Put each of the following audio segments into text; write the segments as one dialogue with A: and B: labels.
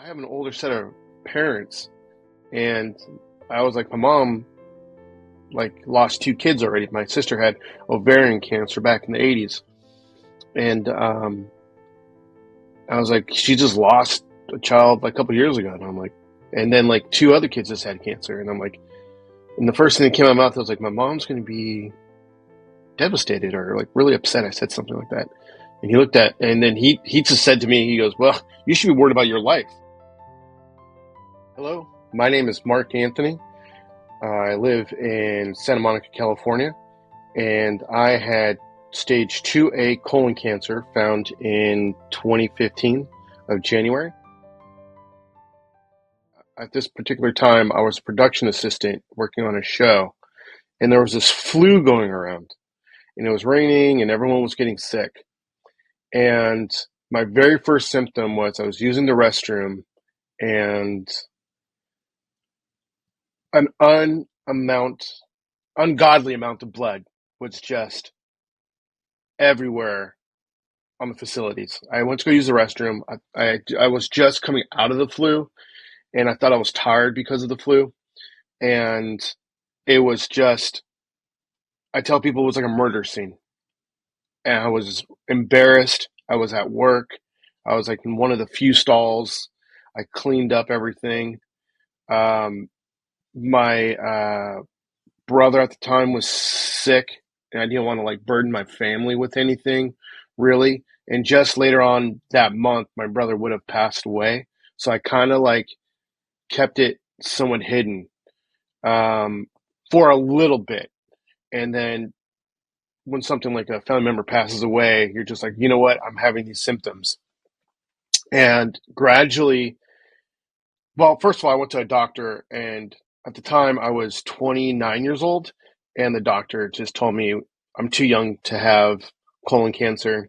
A: have an older set of parents, and I was like, my mom lost two kids already. My sister had ovarian cancer back in the 80s, and I was like, she just lost a child like a couple years ago, and I'm like, and then like two other kids just had cancer, and I'm like, and the first thing that came out of my mouth, I was like, my mom's going to be devastated or like really upset. I said something like that, and he looked at, and then he just said to me, he goes, well, you should be worried about your life. Hello, my name is Marc Anthony. I live in Santa Monica, California, and I had stage 2A colon cancer found in 2015 of January. At this particular time, I was a production assistant working on a show, and there was this flu going around, and it was raining, and everyone was getting sick. And my very first symptom was I was using the restroom, and an ungodly amount of blood was just everywhere on the facilities. I went to go use the restroom. I was just coming out of the flu, and I thought I was tired because of the flu. And it was just, I tell people it was like a murder scene. And I was embarrassed. I was at work. I was like in one of the few stalls. I cleaned up everything. My brother at the time was sick, and I didn't want to like burden my family with anything really. And just later on that month, my brother would have passed away. So I kind of like kept it somewhat hidden for a little bit. And then when something like a family member passes away, you're just like, you know what? I'm having these symptoms. And gradually, well, first of all, I went to a doctor, and at the time I was 29 years old, and the doctor just told me I'm too young to have colon cancer.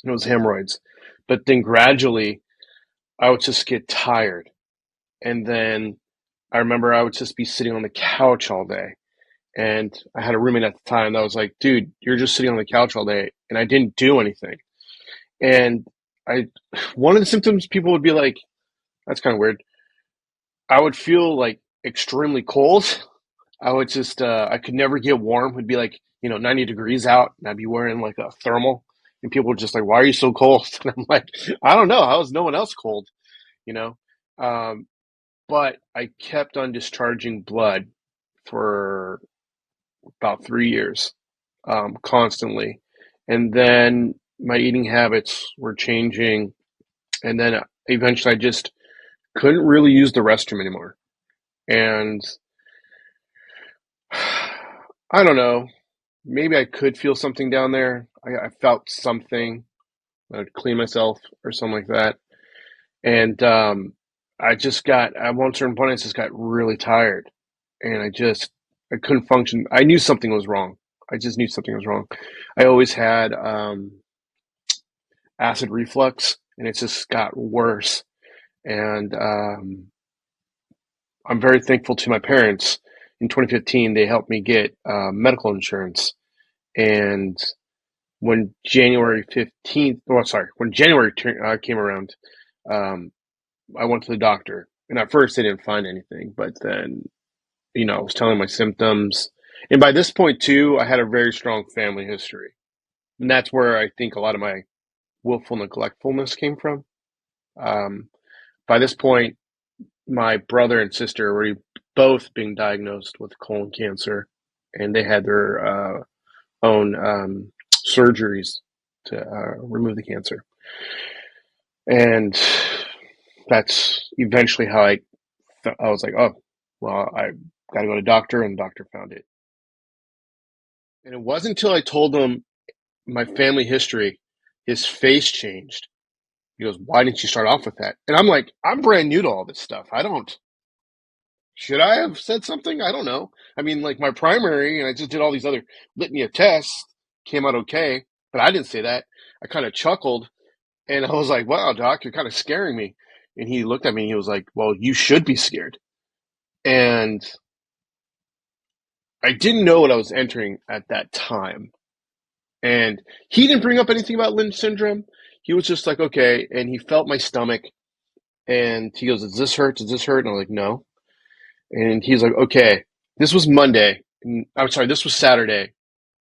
A: It was hemorrhoids. But then gradually, I would just get tired. And then I remember I would just be sitting on the couch all day. And I had a roommate at the time that was like, dude, you're just sitting on the couch all day. And I didn't do anything. And I, one of the symptoms people would be like, that's kind of weird. I would feel like extremely cold. I would just, I could never get warm. It'd be like, 90 degrees out, and I'd be wearing like a thermal. And people were just like, why are you so cold? And I'm like, I don't know. How is no one else cold? You know? Um, but I kept on discharging blood for about 3 years, constantly. And then my eating habits were changing. And then eventually I just couldn't really use the restroom anymore. And I don't know, maybe I could feel something down there. I felt something. I would clean myself or something like that. And I just got, at one certain point, I just got really tired. And I couldn't function. I knew something was wrong. I just knew something was wrong. I always had acid reflux, and it just got worse. And I'm very thankful to my parents. In 2015, they helped me get medical insurance. And when January 15th, oh, sorry, when January came around, um, I went to the doctor. And at first, they didn't find anything. But then, I was telling my symptoms. And by this point, too, I had a very strong family history. And that's where I think a lot of my willful neglectfulness came from. Um, by this point, my brother and sister were both being diagnosed with colon cancer, and they had their own surgeries to remove the cancer. And that's eventually how I was like, oh, well, I got to go to a doctor, and the doctor found it. And it wasn't until I told him my family history, his face changed. He goes, why didn't you start off with that? And I'm like, I'm brand new to all this stuff. Should I have said something? I don't know. I mean, like my primary, and I just did all these other litany of tests, came out okay, but I didn't say that. I kind of chuckled, and I was like, wow, doc, you're kind of scaring me. And he looked at me and he was like, well, you should be scared. And I didn't know what I was entering at that time. And he didn't bring up anything about Lynch syndrome. He was just like, okay. And he felt my stomach. And he goes, does this hurt? Does this hurt? And I'm like, no. And he's like, okay, this was Monday. I'm sorry, this was Saturday.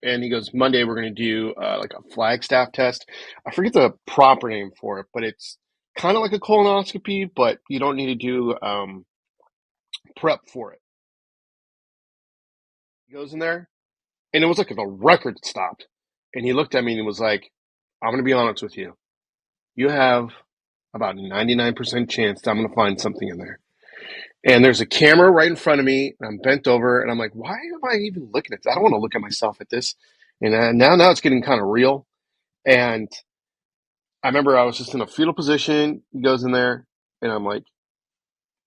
A: And he goes, Monday we're going to do like a Flagstaff test. I forget the proper name for it, but it's kind of like a colonoscopy, but you don't need to do prep for it. He goes in there, and it was like the record stopped. And he looked at me and was like, I'm going to be honest with you. You have about a 99% chance that I'm going to find something in there. And there's a camera right in front of me, and I'm bent over, and I'm like, why am I even looking at this? I don't want to look at myself at this. And now it's getting kind of real. And I remember I was just in a fetal position. He goes in there, and I'm like,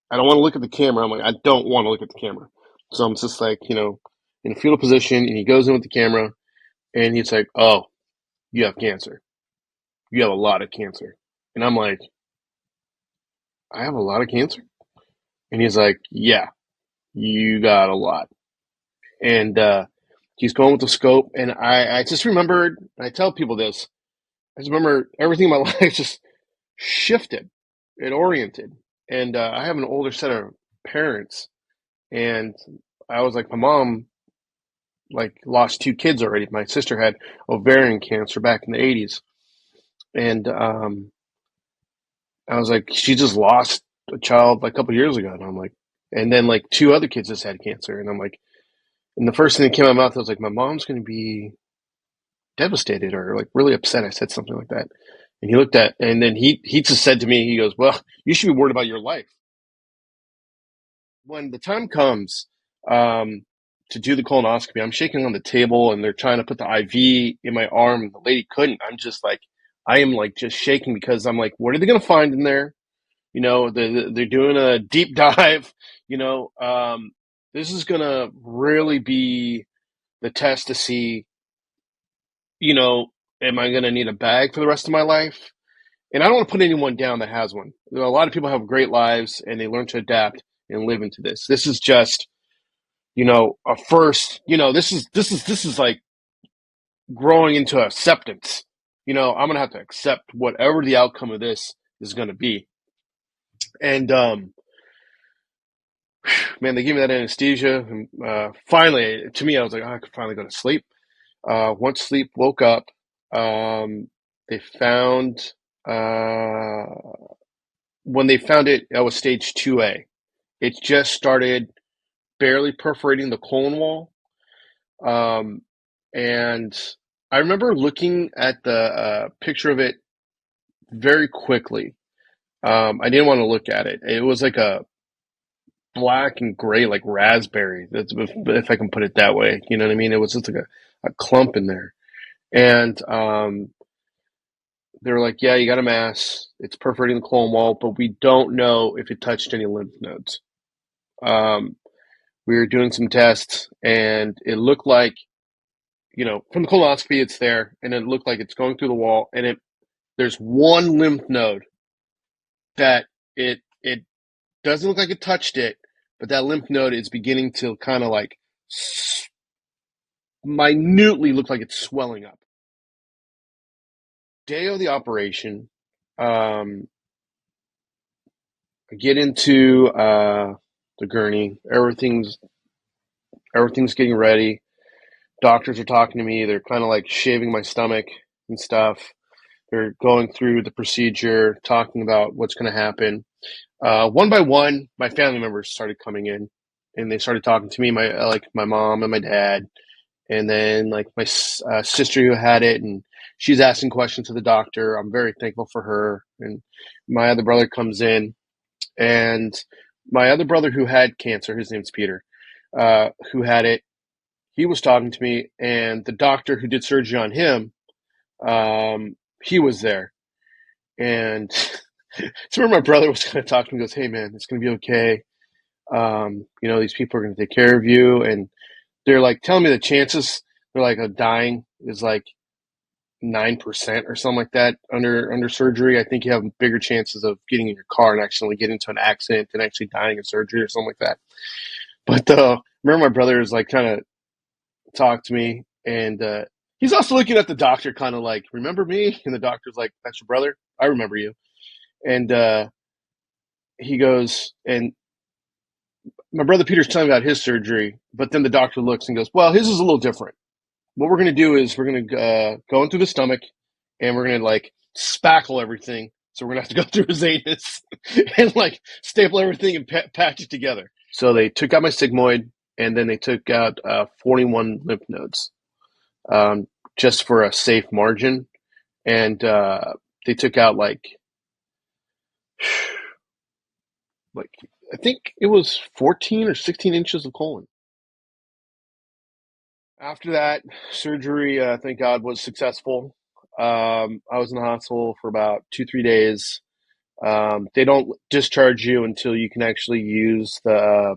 A: I don't want to look at the camera. I'm like, I don't want to look at the camera. So I'm just like, in a fetal position, and he goes in with the camera, and he's like, oh, you have cancer. You have a lot of cancer. And I'm like, I have a lot of cancer? And he's like, yeah, you got a lot. And he's going with the scope. And I just remembered, I tell people this, I just remember everything in my life just shifted, it oriented. And I have an older set of parents. And I was like, my mom, like, lost two kids already. My sister had ovarian cancer back in the 80s. And I was like, she just lost a child like a couple years ago. And I'm like, and then like two other kids just had cancer. And I'm like, and the first thing that came out of my mouth was like, my mom's going to be devastated or like really upset. I said something like that. And he looked at, and then he just said to me, he goes, well, you should be worried about your life. When the time comes to do the colonoscopy, I'm shaking on the table and they're trying to put the IV in my arm. And the lady couldn't. I'm just like, I am like just shaking because I'm like, what are they going to find in there? They're doing a deep dive. You know, this is going to really be the test to see, am I going to need a bag for the rest of my life? And I don't want to put anyone down that has one. A lot of people have great lives and they learn to adapt and live into this. This is just, a first, this is like growing into acceptance. I'm going to have to accept whatever the outcome of this is going to be. And, man, they gave me that anesthesia. And, finally, to me, I was like, oh, I could finally go to sleep. Once sleep, woke up. They found, uh, when they found it, I was stage 2A. It just started barely perforating the colon wall. Um, and I remember looking at the picture of it very quickly. I didn't want to look at it. It was like a black and gray, like raspberry. That's if I can put it that way. You know what I mean? It was just like a clump in there. And they were like, yeah, you got a mass. It's perforating the colon wall, but we don't know if it touched any lymph nodes. Um, we were doing some tests, and it looked like, from the colonoscopy, it's there, and it looked like it's going through the wall, and there's one lymph node that it doesn't look like it touched it, but that lymph node is beginning to kind of like minutely look like it's swelling up. Day of the operation, I get into the gurney. Everything's getting ready. Doctors are talking to me. They're kind of like shaving my stomach and stuff. They're going through the procedure, talking about what's going to happen. One by one, my family members started coming in, and they started talking to me. My mom and my dad, and then like my sister who had it, and she's asking questions to the doctor. I'm very thankful for her. And my other brother comes in, and my other brother who had cancer, his name's Peter, who had it. He was talking to me, and the doctor who did surgery on him, he was there. And so remember my brother was kind of talking to me, goes, hey man, it's going to be okay. These people are going to take care of you. And they're like telling me the chances, they're like of dying is like 9% or something like that under surgery. I think you have bigger chances of getting in your car and accidentally getting into an accident than actually dying in surgery or something like that. But remember my brother is like kind of talked to me, and he's also looking at the doctor kind of like, remember me? And the doctor's like, that's your brother? I remember you. And he goes, and my brother Peter's telling me about his surgery, but then the doctor looks and goes, well, his is a little different. What we're going to do is we're going to go into the stomach and we're going to like spackle everything. So we're going to have to go through his anus and like staple everything and patch it together. So they took out my sigmoid and then they took out 41 lymph nodes um, just for a safe margin. And they took out like I think it was 14 or 16 inches of colon. After that surgery, thank God, was successful. I was in the hospital for about 2, 3 days. They don't discharge you until you can actually use the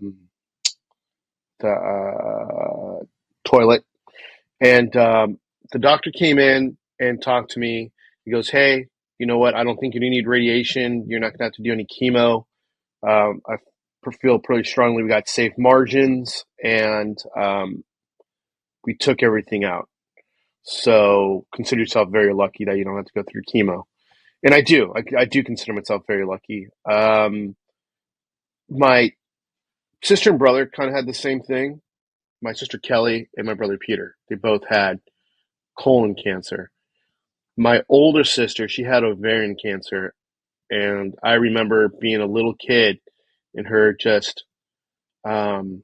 A: toilet. And the doctor came in and talked to me. He goes, "Hey, you know what? I don't think you need radiation. You're not going to have to do any chemo. I feel pretty strongly we got safe margins, and we took everything out. So consider yourself very lucky that you don't have to go through chemo." And I do. I do consider myself very lucky. My sister and brother kind of had the same thing. My sister Kelly and my brother Peter, they both had colon cancer. My older sister, she had ovarian cancer. And I remember being a little kid and her just, um,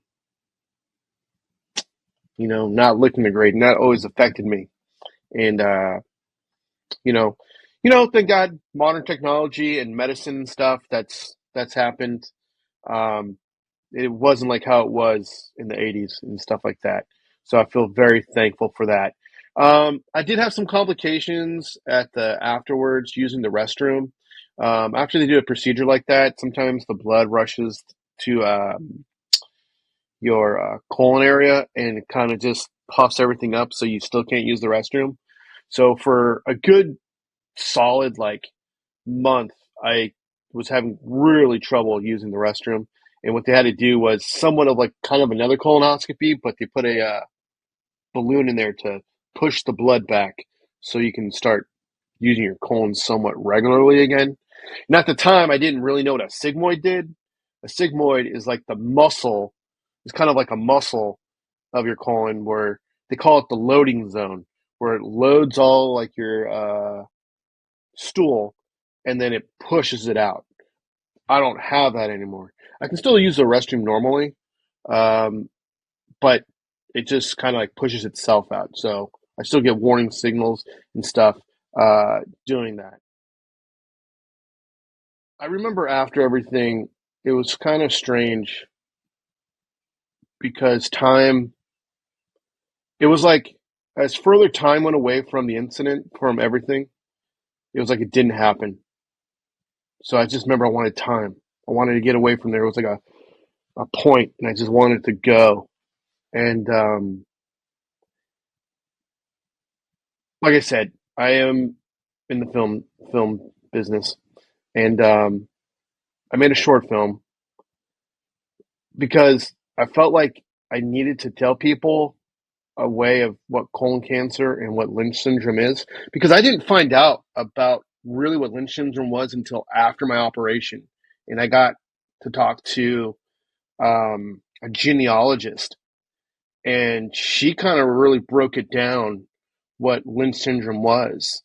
A: not looking great. And that always affected me. And, you know, thank God, modern technology and medicine and stuff that's happened. Um, it wasn't like how it was in the 80s and stuff like that. So I feel very thankful for that. I did have some complications at the afterwards using the restroom. After they do a procedure like that, sometimes the blood rushes to your colon area and it kind of just puffs everything up, so you still can't use the restroom. So for a good solid like month, I was having really trouble using the restroom. And what they had to do was somewhat of like kind of another colonoscopy, but they put a balloon in there to push the blood back so you can start using your colon somewhat regularly again. And at the time, I didn't really know what a sigmoid did. A sigmoid is like the muscle, it's kind of like a muscle of your colon where they call it the loading zone, where it loads all like your stool and then it pushes it out. I don't have that anymore. I can still use the restroom normally, um, but it just kind of like pushes itself out. So I still get warning signals and stuff doing that. I remember after everything, it was kind of strange because it was like as further time went away from the incident, from everything, it was like it didn't happen. So I just remember I wanted time. I wanted to get away from there. It was like a point, and I just wanted to go. And like I said, I am in the film business, and I made a short film because I felt like I needed to tell people a way of what colon cancer and what Lynch syndrome is, because I didn't find out about really what Lynch syndrome was until after my operation, and I got to talk to a genealogist, and she kind of really broke it down what Lynch syndrome was.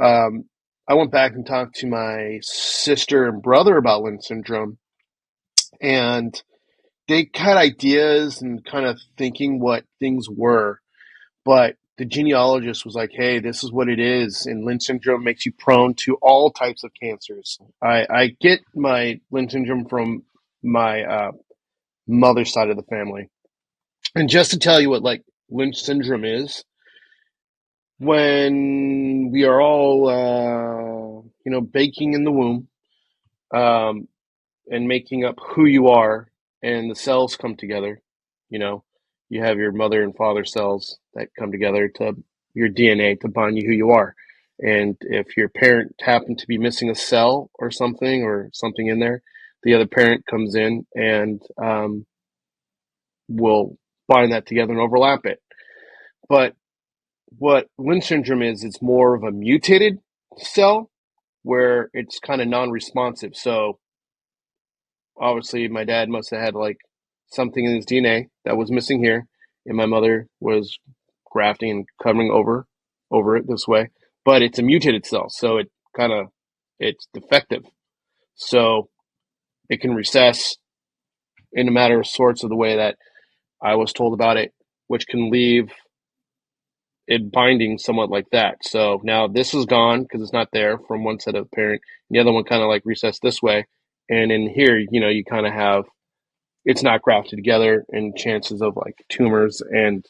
A: Um, I went back and talked to my sister and brother about Lynch syndrome, and they had ideas and kind of thinking what things were, but the genealogist was like, "Hey, this is what it is, and Lynch syndrome makes you prone to all types of cancers." I get my Lynch syndrome from my mother's side of the family, and just to tell you what like Lynch syndrome is, when we are all baking in the womb, um, and making up who you are, and the cells come together. You know, you have your mother and father cells that come together to your DNA to bond you who you are. And if your parent happened to be missing a cell or something in there, the other parent comes in and will bind that together and overlap it. But what Lynch syndrome is, it's more of a mutated cell where it's kind of non-responsive. So Obviously, my dad must have had like something in his DNA that was missing here, and my mother was grafting and covering over it this way. But it's a mutated cell, so it's defective. So it can recess in a matter of sorts of the way that I was told about it, which can leave it binding somewhat like that. So now this is gone because it's not there from one set of parent. The other one kind of like recessed this way. And in here, you kind of have it's not grafted together, and chances of like tumors and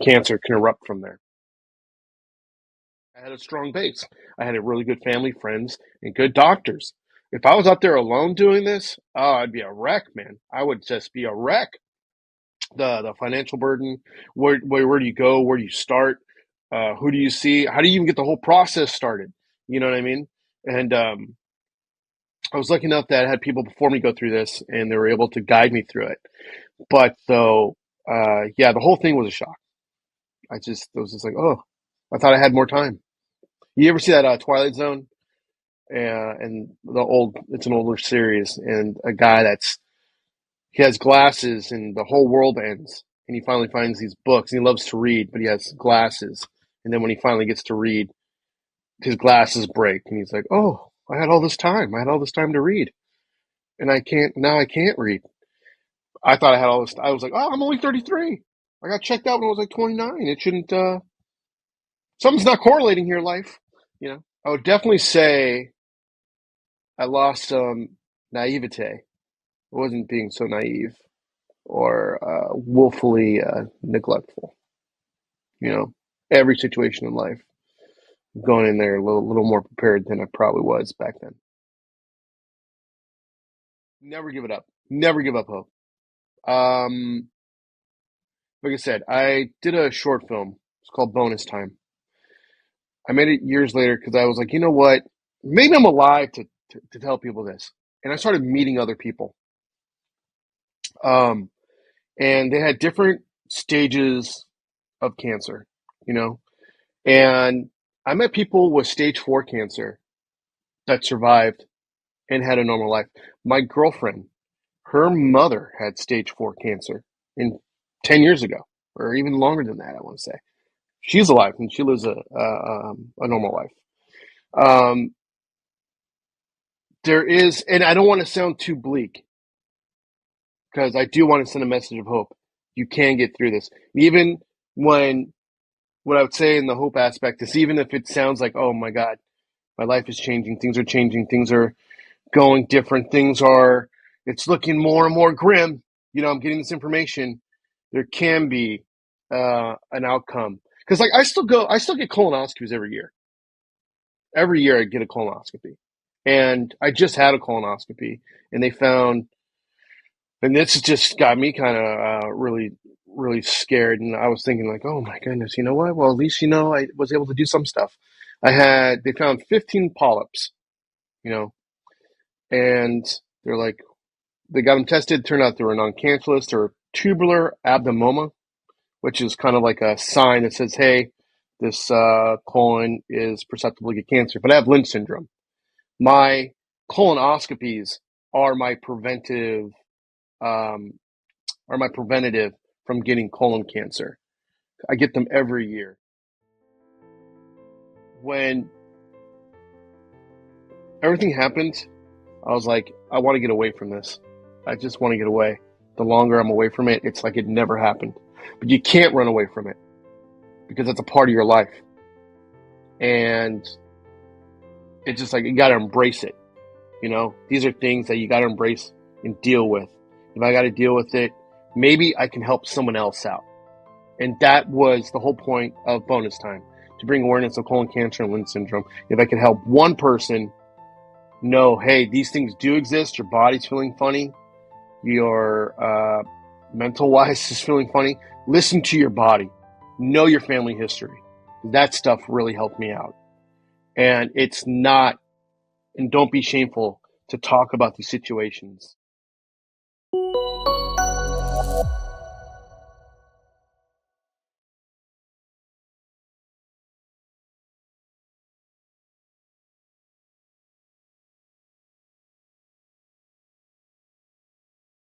A: cancer can erupt from there. I had a strong base. I had a really good family, friends, and good doctors. If I was out there alone doing this, oh, I'd be a wreck, man. I would just be a wreck. The financial burden, where do you go? Where do you start? Who do you see? How do you even get the whole process started? You know what I mean? And I was lucky enough that I had people before me go through this, and they were able to guide me through it. But though, yeah, the whole thing was a shock. I was just like, oh, I thought I had more time. You ever see that Twilight Zone? And it's an older series, and a guy he has glasses, and the whole world ends, and he finally finds these books, and he loves to read, but he has glasses, and then when he finally gets to read, his glasses break, and he's like, oh, I had all this time. I had all this time to read, and I can't read. I thought I had all this. I was like, oh, I'm only 33. I got checked out when I was like 29. It shouldn't. Something's not correlating here, life. I would definitely say I lost some naivete. I wasn't being so naive or willfully neglectful. Every situation in life, going in there a little more prepared than I probably was back then. Never give it up. Never give up hope. Um, like I said, I did a short film. It's called Bonus Time. I made it years later because I was like, you know what? Maybe I'm alive to tell people this. And I started meeting other people. Um, and they had different stages of cancer, you know? And I met people with stage 4 cancer that survived and had a normal life. My girlfriend, her mother had stage 4 cancer in 10 years ago, or even longer than that, I want to say. She's alive and she lives a normal life. Um, there is, and I don't want to sound too bleak because I do want to send a message of hope. You can get through this. Even when, what I would say in the hope aspect is, even if it sounds like, oh my God, my life is changing, things are going different, it's looking more and more grim. I'm getting this information. There can be an outcome. Because like I still get colonoscopies every year. Every year I get a colonoscopy. And I just had a colonoscopy, and they found, and this just got me kind of really, really scared. And I was thinking like, oh my goodness, you know what? Well, at least, I was able to do some stuff. They found 15 polyps, you know, and they're like, they got them tested. Turned out they were non-cancerous. They were tubular adenoma, which is kind of like a sign that says, hey, this colon is perceptible to get cancer. But I have Lynch syndrome. My colonoscopies are my um, preventative from getting colon cancer. I get them every year. When everything happened, I was like, I want to get away from this. I just want to get away. The longer I'm away from it, it's like it never happened. But you can't run away from it because it's a part of your life. And it's just like, you got to embrace it. These are things that you got to embrace and deal with. If I got to deal with it, maybe I can help someone else out. And that was the whole point of Bonus Time, to bring awareness of colon cancer and Lynch syndrome. If I could help one person know, hey, these things do exist, your body's feeling funny, your mental wise is feeling funny, listen to your body, know your family history. That stuff really helped me out. And don't be shameful to talk about these situations.